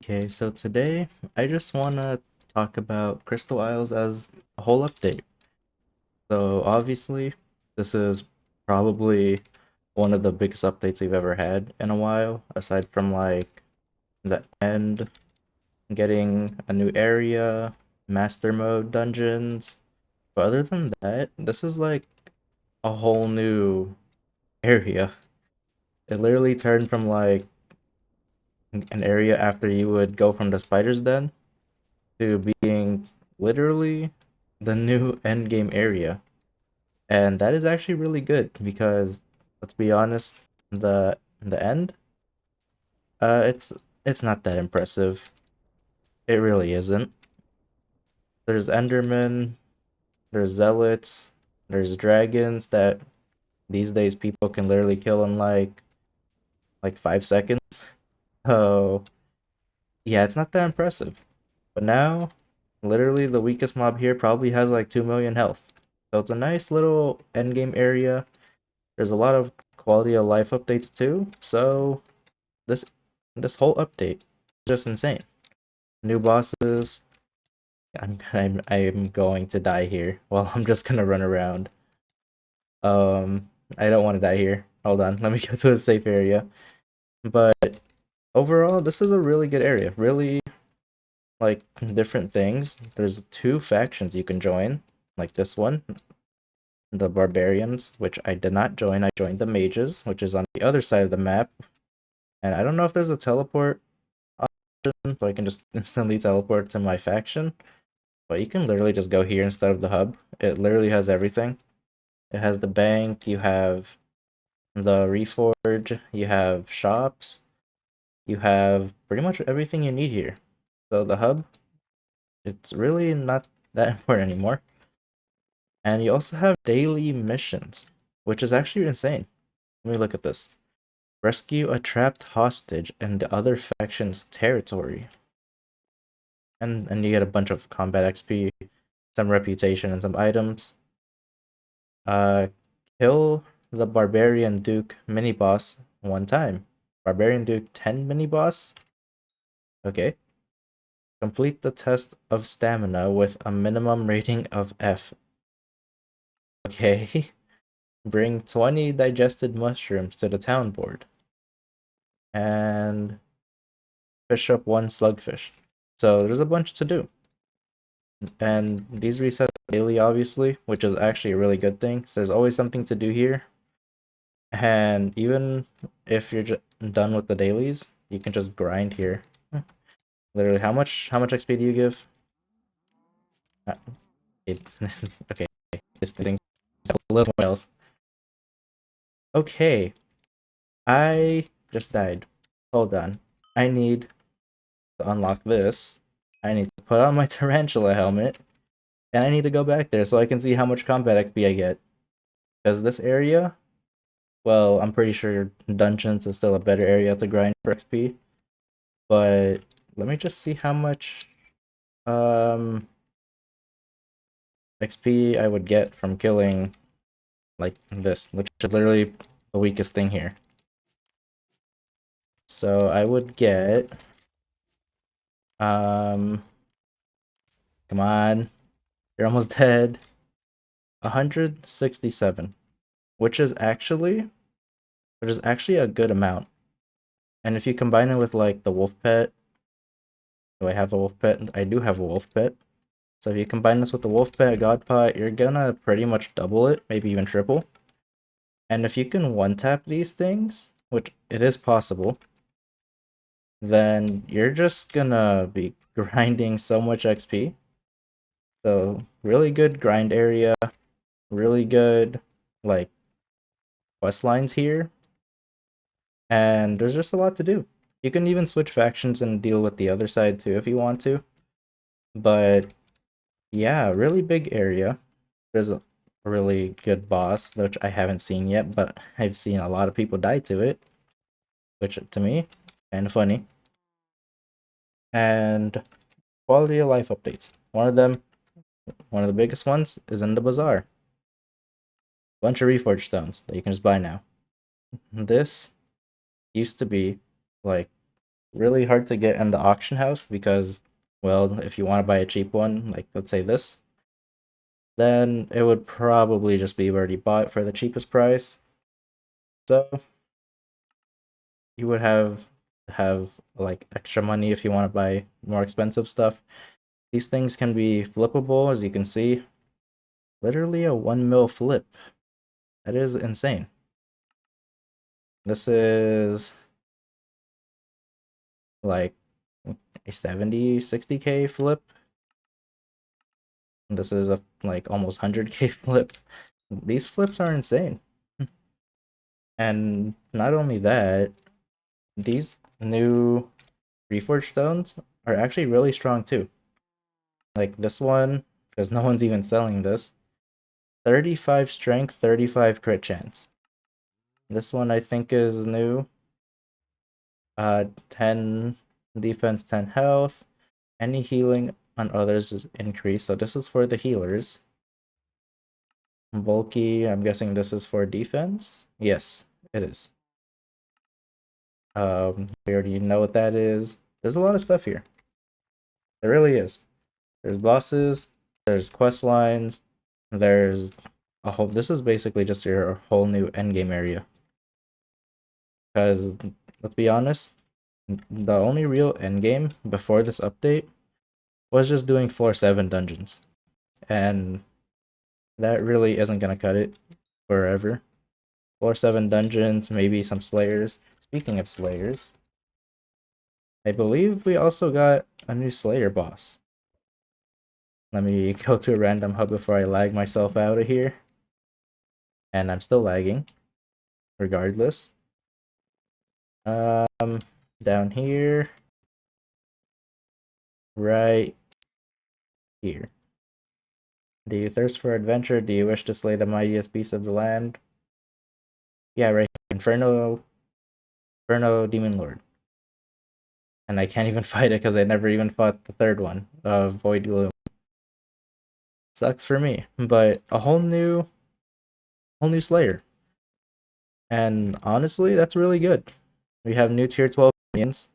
Okay, so today I just want to talk about Crystal Isles as a whole update. So obviously, this is probably one of the biggest updates we've ever had in a while, aside from like the end, getting a new area, master mode dungeons. But other than that, this is like a whole new area. It literally turned from like an area after you would go from the spider's den to being literally the new end game area. And that is actually really good because let's be honest, the end, it's not that impressive. It really isn't. There's Endermen, there's Zealots, there's dragons that these days people can literally kill in like 5 seconds. Oh yeah, it's not that impressive. But now, literally the weakest mob here probably has like 2 million health. So it's a nice little endgame area. There's a lot of quality of life updates too. So this this whole update is just insane. New bosses. I'm going to die here. Well, I'm just gonna run around. I don't want to die here. Hold on, let me go to a safe area. But overall, this is a really good area. Really like different things. There's two factions you can join, like this one, the barbarians, which I did not join. I joined the mages, which is on the other side of the map. And I don't know if there's a teleport option, so I can just instantly teleport to my faction. But you can literally just go here instead of the hub. It literally has everything. It has the bank, you have the reforge, you have shops, you have pretty much everything you need here. So the hub, it's really not that important anymore. And you also have daily missions, which is actually insane. Let me look at this. Rescue a trapped hostage in the other faction's territory. And you get a bunch of combat XP, some reputation, and some items. Uh, kill the Barbarian Duke mini boss one time. Barbarian Duke 10 mini boss? Okay. Complete the test of stamina with a minimum rating of F. Okay. Bring 20 digested mushrooms to the town board. And fish up one slugfish. So there's a bunch to do. And these reset daily, obviously, which is actually a really good thing. So there's always something to do here. And even if you're done with the dailies, you can just grind here. Literally, how much XP do you give? Uh, okay, this thing a little more else. Okay, I just died. Hold on. I need to unlock this. I need to put on my tarantula helmet. And I need to go back there so I can see how much combat XP I get. Because this area, well, I'm pretty sure dungeons is still a better area to grind for XP. But let me just see how much XP I would get from killing like this, which is literally the weakest thing here. So I would get come on, you're almost dead. 167, which is actually a good amount. And if you combine it with like the wolf pet, do I have a wolf pet? I do have a wolf pet. So if you combine this with the wolf pet god pot, you're gonna pretty much double it, maybe even triple. And if you can one tap these things, which it is possible, then you're just gonna be grinding so much XP. So really good grind area, really good like quest lines here, and there's just a lot to do. You can even switch factions and deal with the other side too if you want to. But yeah, really big area. There's a really good boss, which I haven't seen yet, but I've seen a lot of people die to it, which to me, kind of funny. And quality of life updates. One of the biggest ones, is in the bazaar. Bunch of reforged stones that you can just buy now. This used to be like really hard to get in the auction house because, well, if you want to buy a cheap one, like let's say this, then it would probably just be already bought for the cheapest price. So you would have like extra money if you want to buy more expensive stuff. These things can be flippable, as you can see. Literally a 1 mil flip. That is insane. This is like a 70, 60K flip. This is a like almost 100K flip. These flips are insane. And not only that, these new Reforged stones are actually really strong too. Like this one, because no one's even selling this. 35 strength, 35 crit chance. This one I think is new. 10 defense, 10 health. Any healing on others is increased. So this is for the healers. Bulky, I'm guessing this is for defense. Yes, it is. We already know what that is. There's a lot of stuff here. There really is. There's bosses, there's quest lines, there's a whole. This is basically just your whole new endgame area. Because let's be honest, the only real endgame before this update was just doing floor 7 dungeons, and that really isn't gonna cut it forever. Floor 7 dungeons, maybe some slayers. Speaking of slayers, I believe we also got a new slayer boss. Let me go to a random hub before I lag myself out of here. And I'm still lagging, regardless. Down here. Right here. Do you thirst for adventure? Do you wish to slay the mightiest beast of the land? Yeah, right here. Inferno Demon Lord. And I can't even fight it because I never even fought the third one of Void Gloom. Sucks for me. But a whole new Slayer. And honestly, that's really good. We have new tier 12 minions.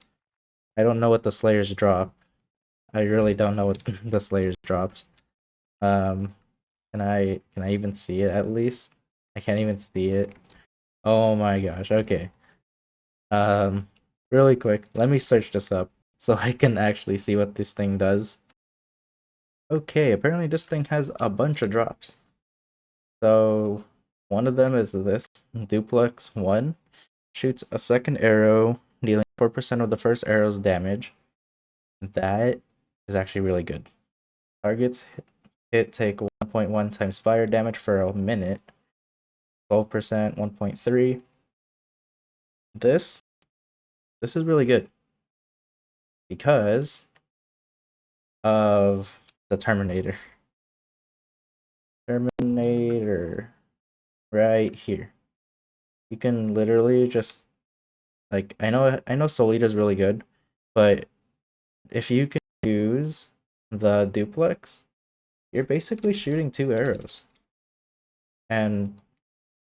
I don't know what the Slayers drop. I really don't know what the Slayers drops. Can I even see it at least? I can't even see it. Oh my gosh, okay. Really quick, let me search this up so I can actually see what this thing does. Okay, apparently this thing has a bunch of drops. So one of them is this Duplex 1. Shoots a second arrow, dealing 4% of the first arrow's damage. That is actually really good. Targets hit take 1.1 times fire damage for a minute. 12%, 1.3. This is really good because of the Terminator. Terminator right here. You can literally just like I know Soul Eater is really good, but if you can use the duplex, you're basically shooting 2 arrows. And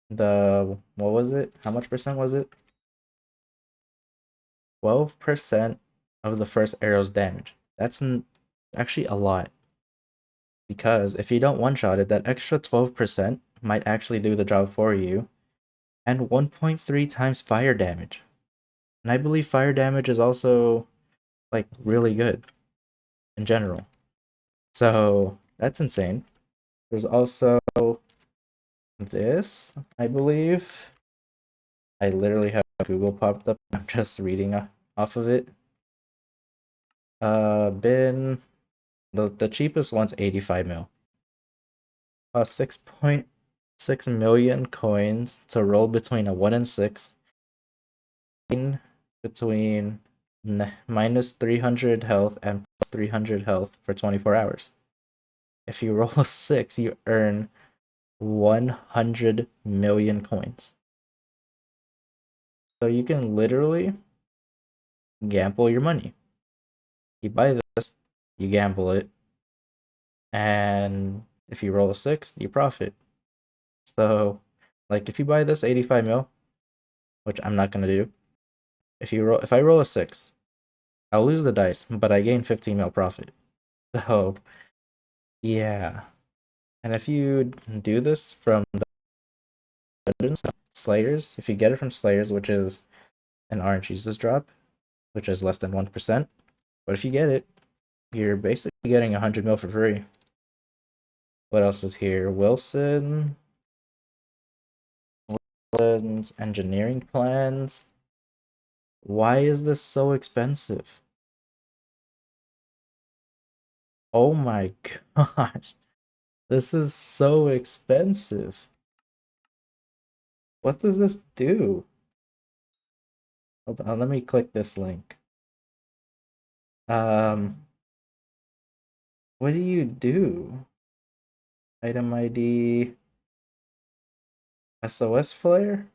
the what was it? How much percent was it? 12% of the first arrow's damage. That's actually a lot. Because if you don't one-shot it, that extra 12% might actually do the job for you. And 1.3 times fire damage. And I believe fire damage is also like really good in general. So that's insane. There's also this, I believe. I literally have Google popped up. I'm just reading off of it. Been the cheapest one's 85 mil. 6.6 million coins to roll between a 1 and 6. Between minus 300 health and plus 300 health for 24 hours. If you roll a 6, you earn 100 million coins. So you can literally gamble your money. You buy this, you gamble it, and if you roll a 6, you profit. So, like if you buy this 85 mil, which I'm not gonna do, if I roll a 6, I'll lose the dice, but I gain 15 mil profit. So, yeah. And if you do this from the dungeons, Slayers, if you get it from Slayers, which is an orange Jesus drop, which is less than 1%, but if you get it, you're basically getting 100 mil for free. What else is here? Wilson's engineering plans. Why is this so expensive? Oh my gosh. This is so expensive. What does this do? Hold on, let me click this link. What do you do? Item ID SOS flare?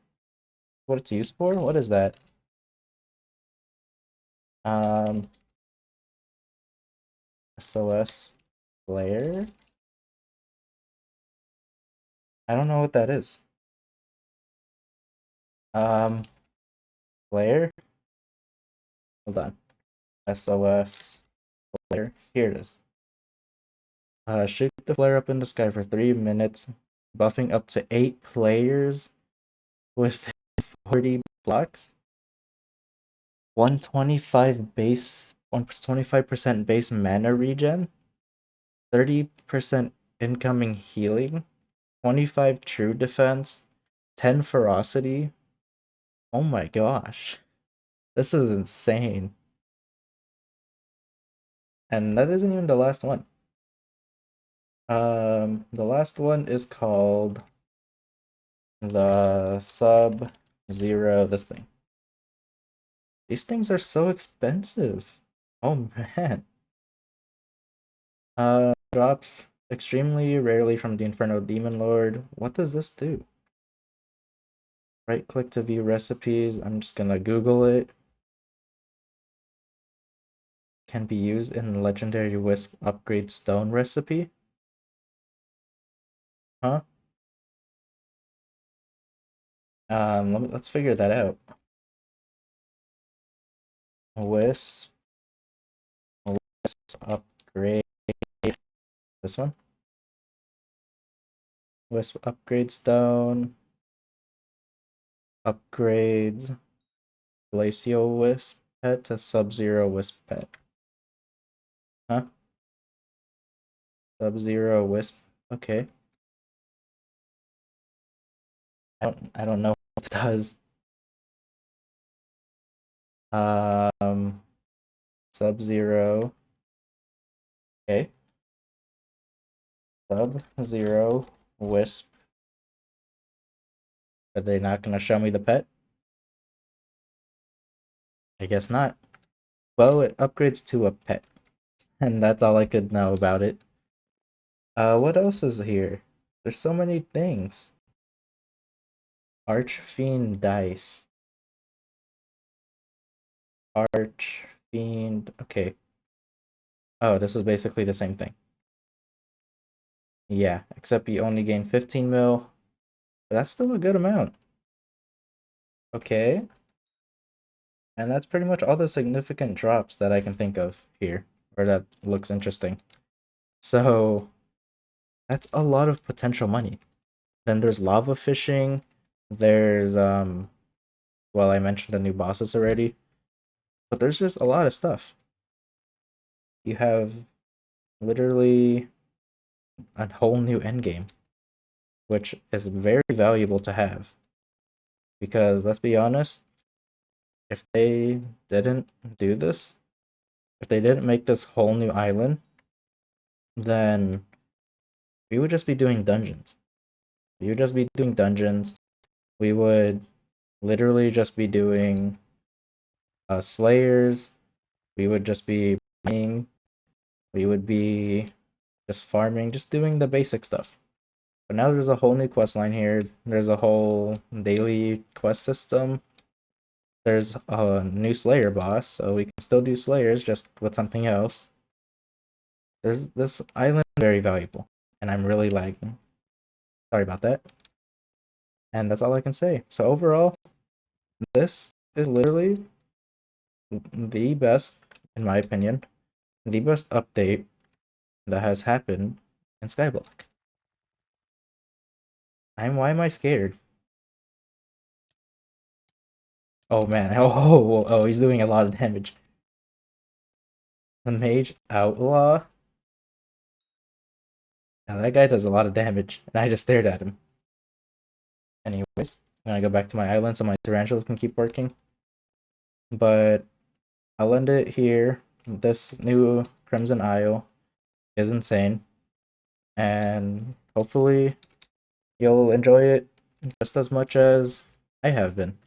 What it's used for? What is that? Um SOS flare? I don't know what that is. Flare? Hold on. SOS flare. Here it is. Shoot the flare up in the sky for 3 minutes, buffing up to 8 players with 40 blocks. 125 base, 125% base mana regen, 30% incoming healing, 25 true defense, 10 ferocity. Oh my gosh. This is insane. And that isn't even the last one. The last one is called the Sub-Zero, this thing. These things are so expensive. Oh man. Drops extremely rarely from the Inferno Demon Lord. What does this do? Right click to view recipes. I'm just gonna Google it. Can be used in Legendary Wisp Upgrade Stone recipe. Huh? Let's figure that out. Wisp upgrade. This one. Wisp upgrade stone. Upgrades. Glacial Wisp pet to Sub-Zero Wisp pet. Huh? Sub-Zero Wisp. Okay. I don't know what it does. Sub-Zero. Okay. Sub-Zero Wisp. Are they not gonna show me the pet? I guess not. Well, it upgrades to a pet. And that's all I could know about it. What else is here? There's so many things. Archfiend dice. Archfiend. Okay. Oh, this is basically the same thing. Yeah, except you only gain 15 mil. But that's still a good amount. Okay. And that's pretty much all the significant drops that I can think of here, or that looks interesting. So that's a lot of potential money. Then there's lava fishing. There's well, I mentioned the new bosses already, but there's just a lot of stuff. You have literally a whole new endgame, which is very valuable to have. Because let's be honest, if they didn't do this, if they didn't make this whole new island, then we would just be doing dungeons. We would just be doing dungeons. We would literally just be doing slayers. We would just be mining. We would be just farming, just doing the basic stuff. But now there's a whole new quest line here. There's a whole daily quest system. There's a new Slayer boss, so we can still do Slayers just with something else. There's this island very valuable, and I'm really lagging. Sorry about that. And that's all I can say. So overall, this is literally the best in my opinion, the best update that has happened in Skyblock. Why am I scared? Oh man, oh, he's doing a lot of damage. The Mage Outlaw? Now that guy does a lot of damage, and I just stared at him. Anyways, I'm gonna go back to my island so my tarantulas can keep working. But I'll end it here. This new Crimson Isle is insane. And hopefully you'll enjoy it just as much as I have been.